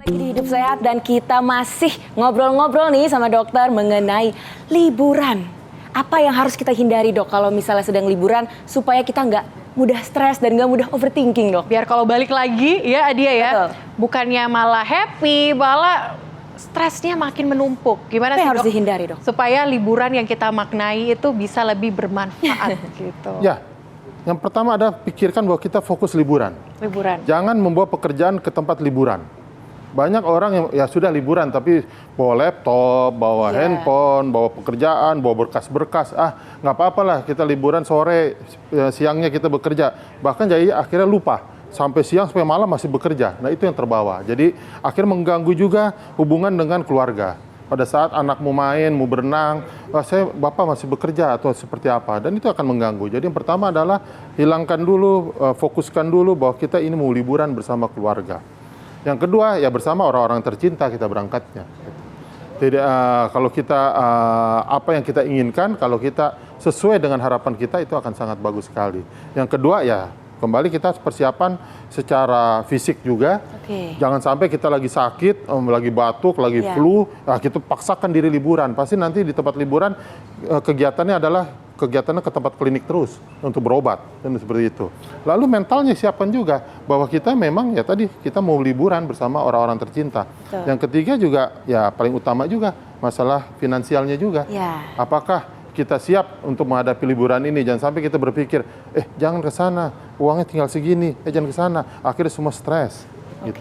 Lagi di Hidup Sehat dan kita masih ngobrol-ngobrol nih sama dokter mengenai liburan. Apa yang harus kita hindari, Dok, kalau misalnya sedang liburan supaya kita nggak mudah stres dan nggak mudah overthinking, Dok? Biar kalau balik lagi ya Adia ya, Betul. bukannya malah happy, malah stresnya makin menumpuk. Gimana Apa sih, yang harus Dok? dihindari, Dok? Supaya liburan yang kita maknai itu bisa lebih bermanfaat gitu. Ya, yang pertama adalah pikirkan bahwa kita fokus liburan. Liburan. Jangan membawa pekerjaan ke tempat liburan. Banyak orang yang ya sudah liburan tapi bawa laptop, bawa handphone, bawa pekerjaan, bawa berkas-berkas. Nggak apa-apa lah kita liburan sore, siangnya kita bekerja. Bahkan jadi akhirnya lupa. Sampai siang, sampai malam masih bekerja. Nah itu yang terbawa. Jadi akhirnya mengganggu juga hubungan dengan keluarga. Pada saat anak mau main, mau berenang, bapak masih bekerja atau seperti apa. Dan itu akan mengganggu. Jadi yang pertama adalah hilangkan dulu, fokuskan dulu bahwa kita ini mau liburan bersama keluarga. Yang kedua, ya bersama orang-orang tercinta kita berangkatnya. Tidak, kalau kita apa yang kita inginkan, kalau kita sesuai dengan harapan kita itu akan sangat bagus sekali. Yang kedua, ya kembali kita persiapan secara fisik juga. Jangan sampai kita lagi sakit, lagi batuk, lagi flu, kita paksakan diri liburan. Pasti nanti di tempat liburan kegiatannya adalah kegiatannya ke tempat klinik terus untuk berobat dan seperti itu. Lalu mentalnya siapkan juga bahwa kita memang ya tadi kita mau liburan bersama orang-orang tercinta. Yang ketiga juga ya paling utama juga masalah finansialnya juga. Apakah kita siap untuk menghadapi liburan ini? Jangan sampai kita berpikir, jangan ke sana, uangnya tinggal segini, jangan ke sana. Akhirnya semua stres. Gitu.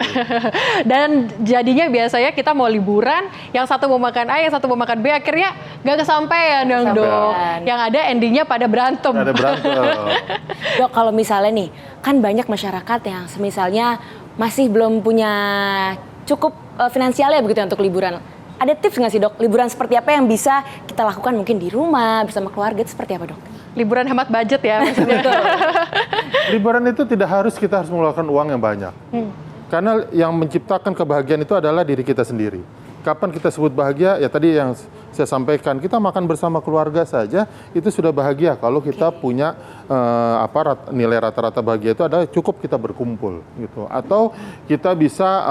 Dan jadinya biasanya kita mau liburan, yang satu mau makan A, yang satu mau makan B, akhirnya nggak kesampaian dong, Dok. Yang ada endingnya pada berantem. Ada berantem. Dok, kalau misalnya nih, kan banyak masyarakat yang semisalnya masih belum punya cukup finansialnya begitu ya untuk liburan. Ada tips nggak sih, Dok? Liburan seperti apa yang bisa kita lakukan mungkin di rumah, bersama keluarga, itu seperti apa, Dok? Liburan hemat budget ya maksudnya. Liburan itu tidak harus kita harus mengeluarkan uang yang banyak. Karena yang menciptakan kebahagiaan itu adalah diri kita sendiri. Kapan kita sebut bahagia? Ya tadi yang saya sampaikan, kita makan bersama keluarga saja itu sudah bahagia. Kalau kita punya nilai rata-rata bahagia itu adalah cukup kita berkumpul gitu. Atau kita bisa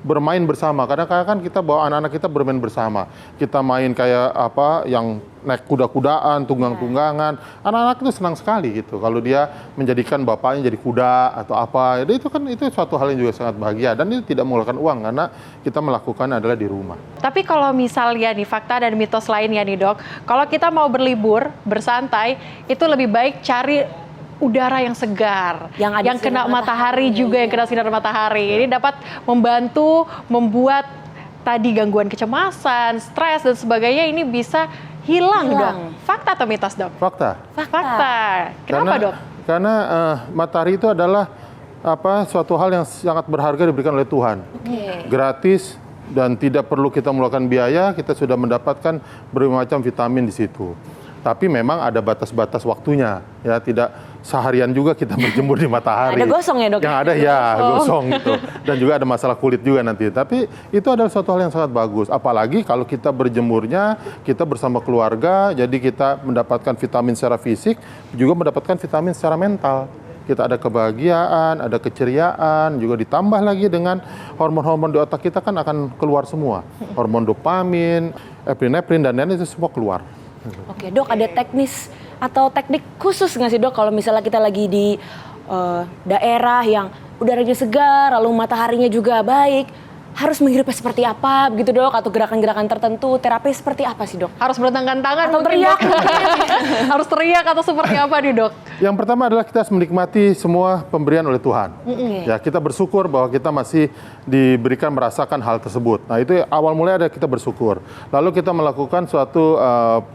bermain bersama. Kadang-kadang kan kita bawa anak-anak kita bermain bersama. Kita main kayak apa yang naik kuda-kudaan, tunggang-tunggangan. Anak-anak itu senang sekali gitu. Kalau dia menjadikan bapaknya jadi kuda atau apa. Jadi itu suatu hal yang juga sangat bahagia. Dan itu tidak mengeluarkan uang karena kita melakukan adalah di rumah. Tapi kalau misalnya nih fakta dan mitos lainnya nih, Dok. Kalau kita mau berlibur, bersantai, itu lebih baik cari udara yang segar, yang kena matahari juga, yang kena sinar matahari. Ini dapat membantu membuat tadi gangguan kecemasan, stres dan sebagainya ini bisa hilang. Dok. Fakta atau mitos, Dok? Fakta. Kenapa, Dok? Karena matahari itu adalah suatu hal yang sangat berharga diberikan oleh Tuhan. Gratis dan tidak perlu kita mengeluarkan biaya, kita sudah mendapatkan berbagai macam vitamin di situ. Tapi memang ada batas-batas waktunya, ya tidak seharian juga kita berjemur di matahari. Ada gosong ya, Dok? Yang ada gosong gitu. Dan juga ada masalah kulit juga nanti. Tapi itu adalah suatu hal yang sangat bagus. Apalagi kalau kita berjemurnya, kita bersama keluarga, jadi kita mendapatkan vitamin secara fisik, juga mendapatkan vitamin secara mental. Kita ada kebahagiaan, ada keceriaan, juga ditambah lagi dengan hormon-hormon di otak kita kan akan keluar semua. Hormon dopamin, epinefrin, dan lain-lain itu semua keluar. Oke, Dok, ada teknis atau teknik khusus nggak sih, Dok, kalau misalnya kita lagi di daerah yang udaranya segar, lalu mataharinya juga baik, harus menghirupnya seperti apa begitu, Dok? Atau gerakan-gerakan tertentu, terapi seperti apa sih, Dok? Harus bertangkan tangan atau mungkin, teriak? Harus teriak atau seperti apa nih, Dok? Yang pertama adalah kita harus menikmati semua pemberian oleh Tuhan. Ya, kita bersyukur bahwa kita masih diberikan merasakan hal tersebut. Nah, itu awal mulai ada kita bersyukur. Lalu kita melakukan suatu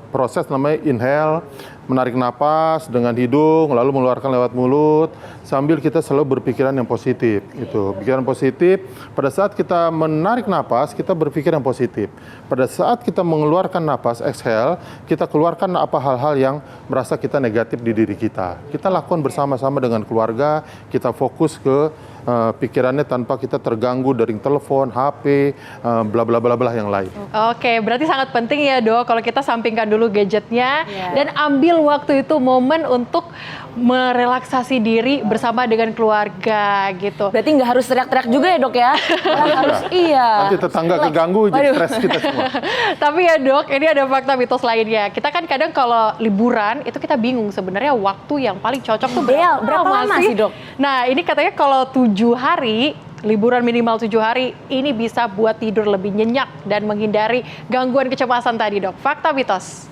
proses namanya inhale, menarik napas dengan hidung, lalu mengeluarkan lewat mulut, sambil kita selalu berpikiran yang positif. Gitu. Pikiran positif, pada saat kita menarik napas, kita berpikir yang positif. Pada saat kita mengeluarkan napas, exhale, kita keluarkan apa hal-hal yang merasa kita negatif di diri kita. Kita lakukan bersama-sama dengan keluarga, kita fokus ke pikirannya tanpa kita terganggu dari telepon, HP, bla bla bla bla yang lain. Oke, berarti sangat penting ya, Dok, kalau kita sampingkan dulu gadgetnya dan ambil waktu itu momen untuk merelaksasi diri bersama dengan keluarga gitu. Berarti nggak harus teriak-teriak juga ya dok ya? Harus iya. Nanti tetangga keganggu, jadi stres kita semua. Tapi ya dok, ini ada fakta mitos lainnya. Kita kan kadang kalau liburan itu kita bingung sebenarnya waktu yang paling cocok tuh Berapa lama sih dok? Nah ini katanya kalau 7 hari, liburan minimal 7 hari, ini bisa buat tidur lebih nyenyak dan menghindari gangguan kecemasan tadi dok. Fakta mitos?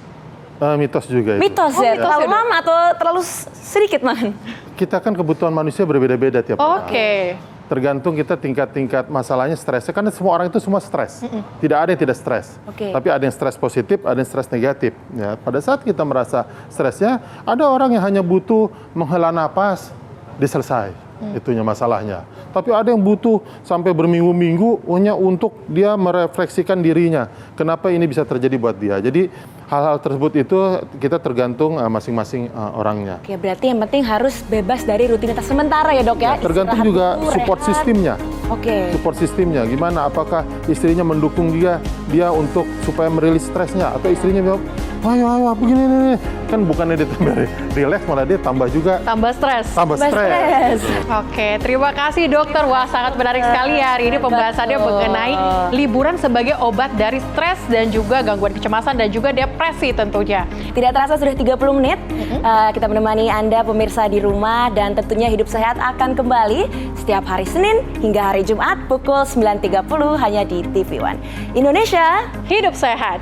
Mitos juga itu. Mitos ya? mitos Terlalu ya, Dok? lama atau terlalu sedikit man? Kita kan kebutuhan manusia berbeda-beda tiap orang. Oke. Tergantung kita tingkat-tingkat masalahnya stresnya. Karena semua orang itu semua stres. Tidak ada yang tidak stres. Oke. Tapi ada yang stres positif, ada yang stres negatif. Ya, pada saat kita merasa stresnya, ada orang yang hanya butuh menghela napas, diselesai. Itunya masalahnya. Tapi ada yang butuh sampai berminggu-minggu hanya untuk dia merefleksikan dirinya. Kenapa ini bisa terjadi buat dia. Jadi hal-hal tersebut itu kita tergantung masing-masing orangnya. Oke, berarti yang penting harus bebas dari rutinitas sementara ya dok ya? Tergantung Istirahat juga dulu, support rehat. sistemnya. Oke. Support sistemnya gimana? Apakah istrinya mendukung dia untuk supaya merilis stresnya, atau istrinya bilang, ayo begini nih. Kan bukannya dia tambah relax, malah dia tambah juga Tambah stres. tambah stres. Oke, terima kasih dokter. Wah, sangat menarik sekali ya hari ini pembahasannya mengenai liburan sebagai obat dari stres dan juga gangguan kecemasan dan juga depresi tentunya. Tidak terasa sudah 30 menit kita menemani Anda pemirsa di rumah, dan tentunya Hidup Sehat akan kembali setiap hari Senin hingga hari Jumat pukul 9.30 hanya di TV One. Indonesia Hidup sehat.